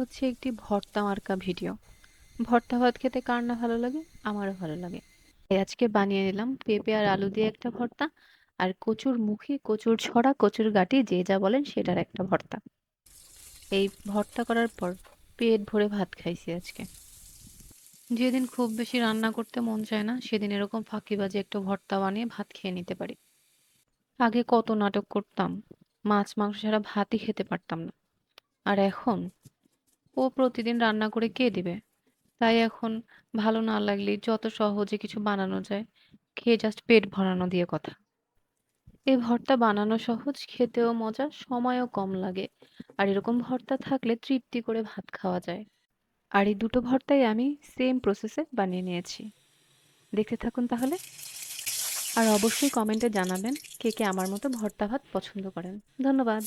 হচ্ছে একটি ভর্তা মার্কা ভিডিও। ভর্তা ভাত খেতে কার না ভালো লাগে? আমারও ভালো লাগে। তাই আজকে বানিয়ে নিলাম পেঁপে আর আলু দিয়ে একটা ভর্তা, আর কচুর মুখী, কচুর ছড়া, কচুর গাঁটি যে যা বলেন সেটার একটা ভর্তা। এই ভর্তা করার পর পেট ভরে ভাত খাইছি আজকে। যেদিন খুব বেশি রান্না করতে মন চায় না, সেদিন এরকম ফাঁকিবাজে একটা ভর্তা বানিয়ে ভাত খেয়ে নিতে পারি। আগে কত নাটক করতাম, মাছ মাংস ছাড়া ভাতই খেতে পারতাম না। আর এখন ও প্রতিদিন রান্না করে কে দিবে? তাই এখন ভালো না লাগলেই যত সহজে কিছু বানানো যায়, খেয়ে জাস্ট পেট ভরানো দিয়ে কথা। এই ভর্তা বানানো সহজ, খেতেও মজা, সময়ও কম লাগে। আর এরকম ভর্তা থাকলে তৃপ্তি করে ভাত খাওয়া যায়। আর এই দুটো ভর্তাই আমি সেম প্রসেসে বানিয়ে নিয়েছি। দেখতে থাকুন তাহলে। আর অবশ্যই কমেন্টে জানাবেন কে কে আমার মতো ভর্তা ভাত পছন্দ করেন। ধন্যবাদ।